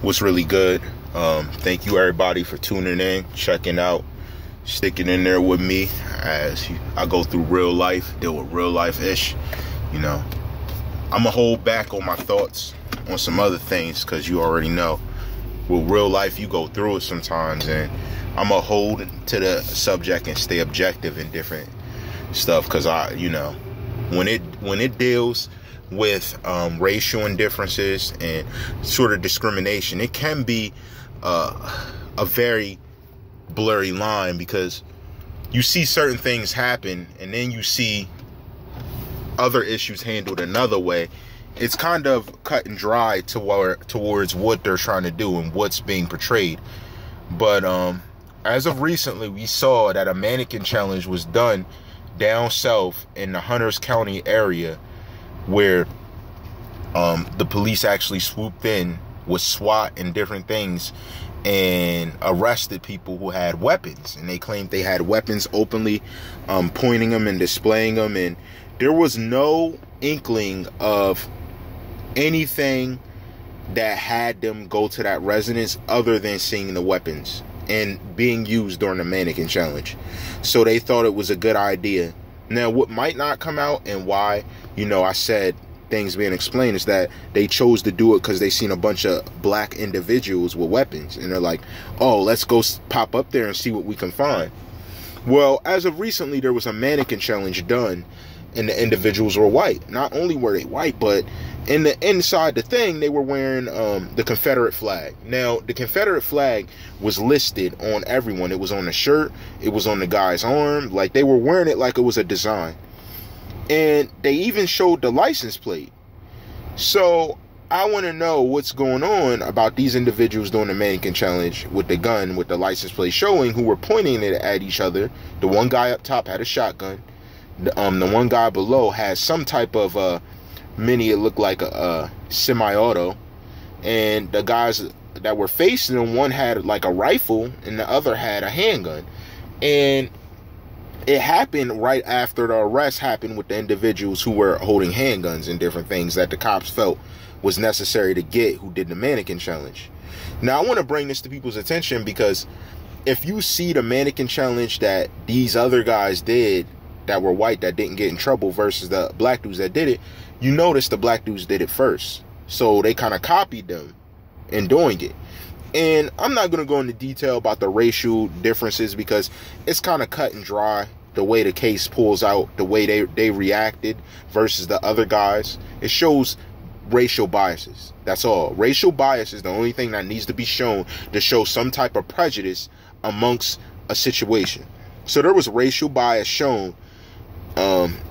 was really good. Thank you everybody for tuning in, checking out, sticking in there with me as I go through real life, deal with real life ish. You know, I'm gonna hold back on my thoughts on some other things because you already know with real life you go through it sometimes, and I'm gonna hold to the subject and stay objective in different stuff because when it deals with racial indifferences and sort of discrimination, it can be a very blurry line because you see certain things happen and then you see other issues handled another way. It's kind of cut and dry towards what they're trying to do and what's being portrayed. But as of recently, we saw that a mannequin challenge was done down south in the Hunters County area, where the police actually swooped in with SWAT and different things and arrested people who had weapons, and they claimed they had weapons openly, pointing them and displaying them, and there was no inkling of anything that had them go to that residence other than seeing the weapons and being used during the mannequin challenge. So they thought it was a good idea. Now, what might not come out and why, I said things being explained, is that they chose to do it because they seen a bunch of black individuals with weapons, and they're like, oh, let's go pop up there and see what we can find. Well, as of recently, there was a mannequin challenge done, and the individuals were white. Not only were they white, but in the inside the thing, they were wearing the Confederate flag. Now, the Confederate flag was listed on everyone. It was on the shirt. It was on the guy's arm. Like, they were wearing it like it was a design. And they even showed the license plate. So I want to know what's going on about these individuals doing the mannequin challenge with the gun, with the license plate showing, who were pointing it at each other. The one guy up top had a shotgun. The one guy below had some type of it looked like a semi-auto, and the guys that were facing them, one had like a rifle and the other had a handgun. And it happened right after the arrest happened with the individuals who were holding handguns and different things that the cops felt was necessary to get, who did the mannequin challenge. Now, I want to bring this to people's attention because if you see the mannequin challenge that these other guys did that were white that didn't get in trouble versus the black dudes that did it, you notice the black dudes did it first. So they kind of copied them in doing it. And I'm not going to go into detail about the racial differences because it's kind of cut and dry the way the case pulls out, the way they reacted versus the other guys. It shows racial biases. That's all. Racial bias is the only thing that needs to be shown to show some type of prejudice amongst a situation. So there was racial bias shown.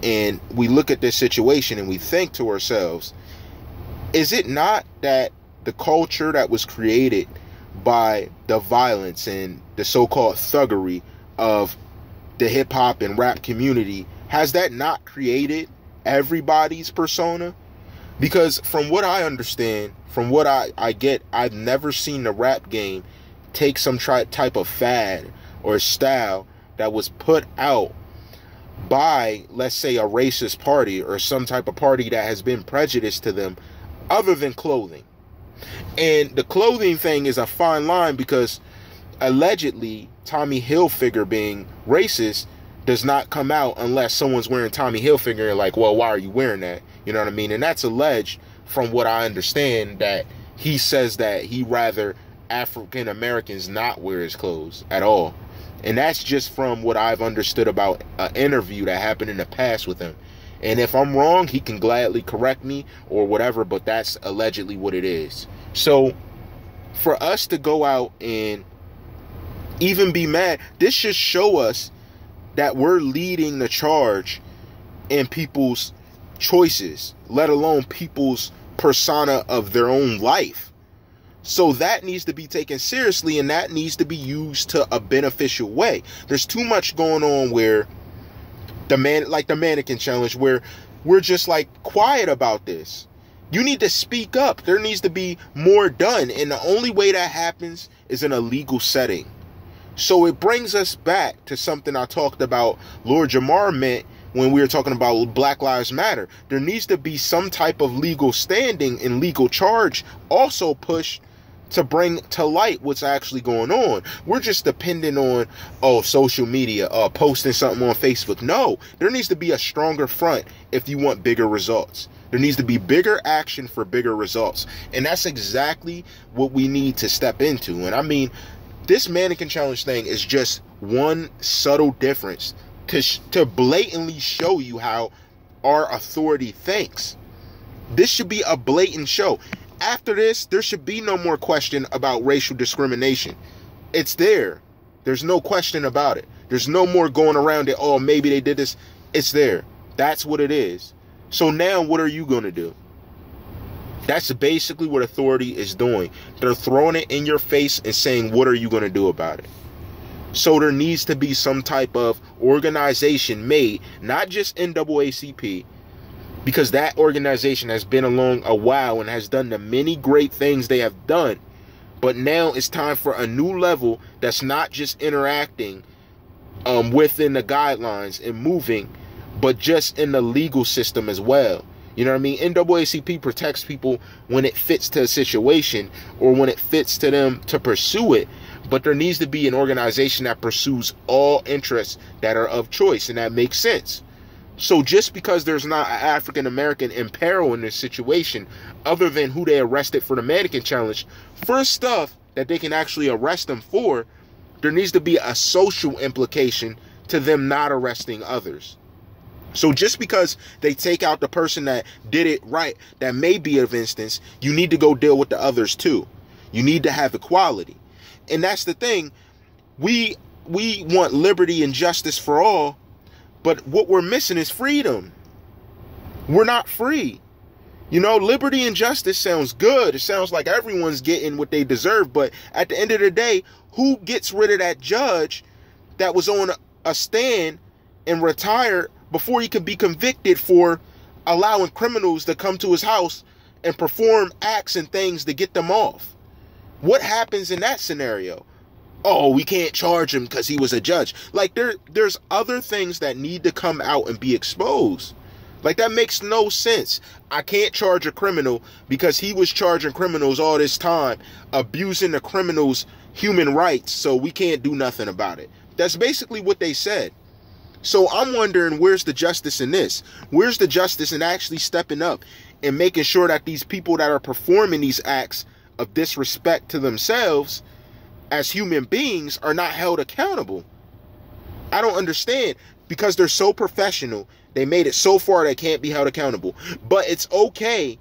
And we look at this situation and we think to ourselves, is it not that the culture that was created by the violence and the so-called thuggery of the hip-hop and rap community, has that not created everybody's persona? Because from what I understand, from what I get, I've never seen the rap game take some type of fad or style that was put out by, let's say, a racist party or some type of party that has been prejudiced to them, other than clothing. And the clothing thing is a fine line because allegedly Tommy Hilfiger being racist does not come out unless someone's wearing Tommy Hilfiger and like, well, why are you wearing that? You know what I mean? And that's alleged, from what I understand, that he says that he rather African Americans not wear his clothes at all. And that's just from what I've understood about an interview that happened in the past with him. And if I'm wrong, he can gladly correct me or whatever, but that's allegedly what it is. So for us to go out and even be mad, this should show us that we're leading the charge in people's choices, let alone people's persona of their own life. So that needs to be taken seriously, and that needs to be used to a beneficial way. There's too much going on where the mannequin challenge, where we're just like quiet about this. You need to speak up. There needs to be more done, and the only way that happens is in a legal setting. So it brings us back to something I talked about Lord Jamar meant when we were talking about Black Lives Matter. There needs to be some type of legal standing and legal charge also pushed to bring to light what's actually going on. We're just dependent on, social media, posting something on Facebook. No, there needs to be a stronger front if you want bigger results. There needs to be bigger action for bigger results. And that's exactly what we need to step into. And I mean, this mannequin challenge thing is just one subtle difference to blatantly show you how our authority thinks. This should be a blatant show. After this, there should be no more question about racial discrimination. It's there. There's no question about it. There's no more going around it. Oh, maybe they did this. It's there. That's what it is. So now what are you going to do? That's basically what authority is doing. They're throwing it in your face and saying, what are you going to do about it? So there needs to be some type of organization made, not just NAACP, because that organization has been along a while and has done the many great things they have done. But now it's time for a new level that's not just interacting within the guidelines and moving, but just in the legal system as well. You know what I mean? NAACP protects people when it fits to a situation or when it fits to them to pursue it. But there needs to be an organization that pursues all interests that are of choice, and that makes sense. So just because there's not an African American in peril in this situation, other than who they arrested for the mannequin challenge, for stuff that they can actually arrest them for, there needs to be a social implication to them not arresting others. So just because they take out the person that did it right, that may be of instance, you need to go deal with the others too. You need to have equality. And that's the thing. We want liberty and justice for all, but what we're missing is freedom. We're not free. You know, liberty and justice sounds good. It sounds like everyone's getting what they deserve, but at the end of the day, who gets rid of that judge that was on a stand and retired before he could be convicted for allowing criminals to come to his house and perform acts and things to get them off? What happens in that scenario? Oh, we can't charge him because he was a judge. Like, there's other things that need to come out and be exposed. Like, that makes no sense. I can't charge a criminal because he was charging criminals all this time, abusing the criminals' human rights, so we can't do nothing about it. That's basically what they said. So I'm wondering, where's the justice in this? Where's the justice in actually stepping up and making sure that these people that are performing these acts of disrespect to themselves as human beings are not held accountable? I don't understand, because they're so professional. They made it so far they can't be held accountable. But it's okay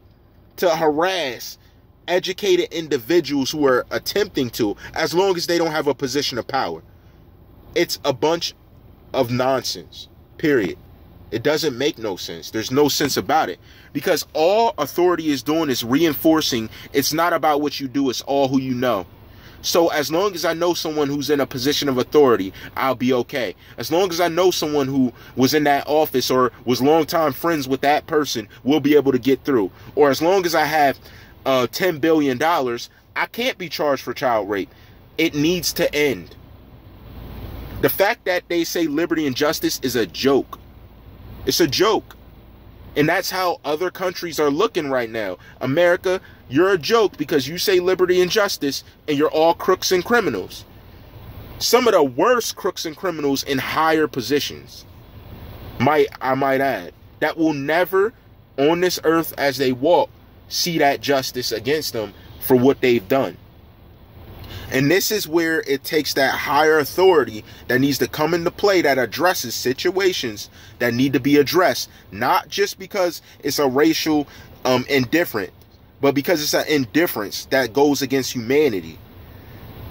to harass educated individuals who are attempting to, as long as they don't have a position of power. It's a bunch of nonsense, period. It doesn't make no sense. There's no sense about it, because all authority is doing is reinforcing it's not about what you do, it's all who you know. So as long as I know someone who's in a position of authority, I'll be okay. As long as I know someone who was in that office or was longtime friends with that person, we'll be able to get through. Or as long as I have $10 billion, I can't be charged for child rape. It needs to end. The fact that they say liberty and justice is a joke. It's a joke. And that's how other countries are looking right now. America, you're a joke because you say liberty and justice and you're all crooks and criminals. Some of the worst crooks and criminals in higher positions, I might add, that will never on this earth as they walk see that justice against them for what they've done. And this is where it takes that higher authority that needs to come into play, that addresses situations that need to be addressed, not just because it's a racial indifferent, but because it's an indifference that goes against humanity.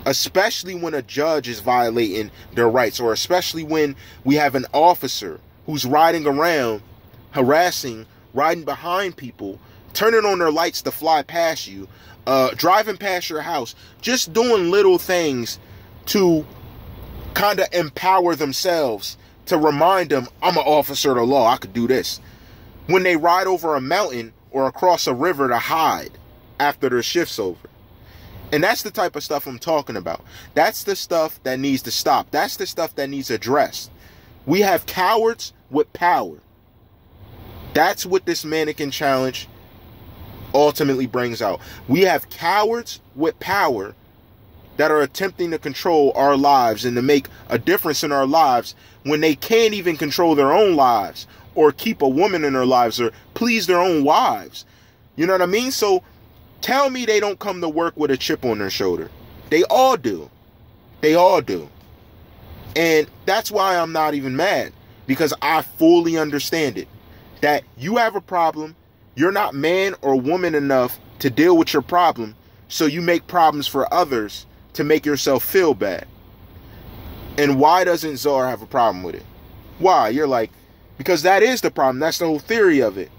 Especially when a judge is violating their rights, or especially when we have an officer who's riding around, harassing, riding behind people, turning on their lights to fly past you, driving past your house, just doing little things to kind of empower themselves, to remind them, I'm an officer of the law, I could do this. When they ride over a mountain or across a river to hide after their shift's over. And that's the type of stuff I'm talking about. That's the stuff that needs to stop. That's the stuff that needs addressed. We have cowards with power. That's what this mannequin challenge ultimately brings out. We have cowards with power that are attempting to control our lives and to make a difference in our lives when they can't even control their own lives or keep a woman in their lives or please their own wives. You know what I mean? So tell me they don't come to work with a chip on their shoulder. They all do. They all do. And that's why I'm not even mad, because I fully understand it. That you have a problem, you're not man or woman enough to deal with your problem, so you make problems for others to make yourself feel bad. And why doesn't Czar have a problem with it? Why? You're like, because that is the problem. That's the whole theory of it.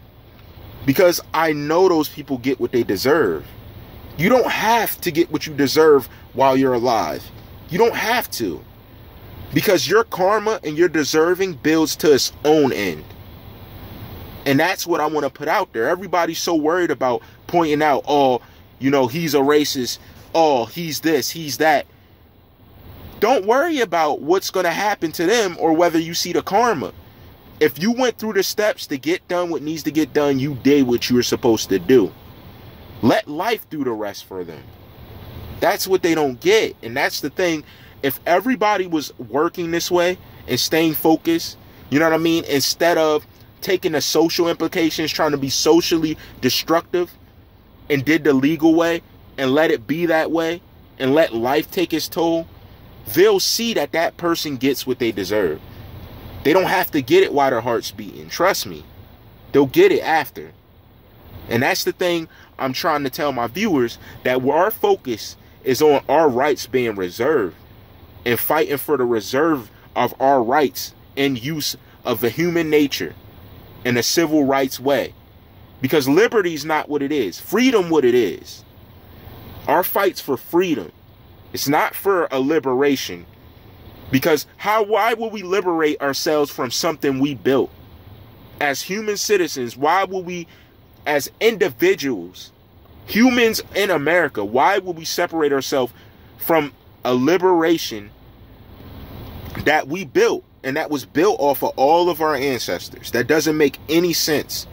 Because I know those people get what they deserve. You don't have to get what you deserve while you're alive. You don't have to. Because your karma and your deserving builds to its own end. And that's what I want to put out there. Everybody's so worried about pointing out, oh, you know, he's a racist. Oh, he's this, he's that. Don't worry about what's going to happen to them or whether you see the karma. If you went through the steps to get done what needs to get done, you did what you were supposed to do. Let life do the rest for them. That's what they don't get. And that's the thing. If everybody was working this way and staying focused, you know what I mean? Instead of taking the social implications, trying to be socially destructive, and did the legal way and let it be that way and let life take its toll, they'll see that that person gets what they deserve. They don't have to get it while their heart's beating. Trust me. They'll get it after. And that's the thing I'm trying to tell my viewers, that our focus is on our rights being reserved and fighting for the reserve of our rights and use of the human nature in a civil rights way. Because liberty is not what it is. Freedom what it is. Our fight's for freedom. It's not for a liberation. Because why would we liberate ourselves from something we built? As human citizens, why would we, as individuals, humans in America, why would we separate ourselves from a liberation that we built and that was built off of all of our ancestors? That doesn't make any sense.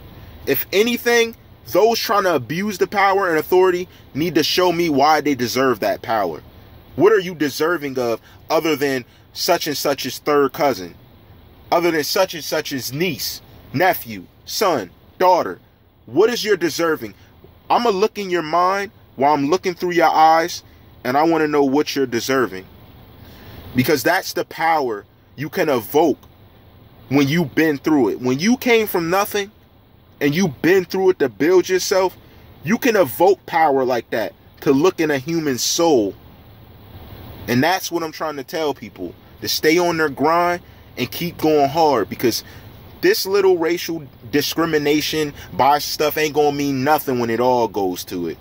If anything, those trying to abuse the power and authority need to show me why they deserve that power. What are you deserving of other than such and such's third cousin? Other than such and such's niece, nephew, son, daughter? What is your deserving? I'm going to look in your mind while I'm looking through your eyes, and I want to know what you're deserving. Because that's the power you can evoke when you've been through it. When you came from nothing and you've been through it to build yourself, you can evoke power like that to look in a human soul. And that's what I'm trying to tell people, to stay on their grind and keep going hard, because this little racial discrimination bias stuff ain't gonna mean nothing when it all goes to it.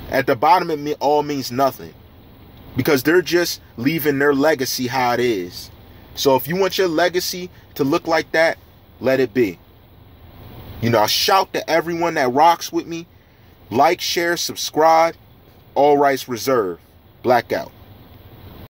At the bottom, it all means nothing, because they're just leaving their legacy how it is. So if you want your legacy to look like that, let it be. You know, I shout to everyone that rocks with me. Like, share, subscribe. All rights reserved. Blackout.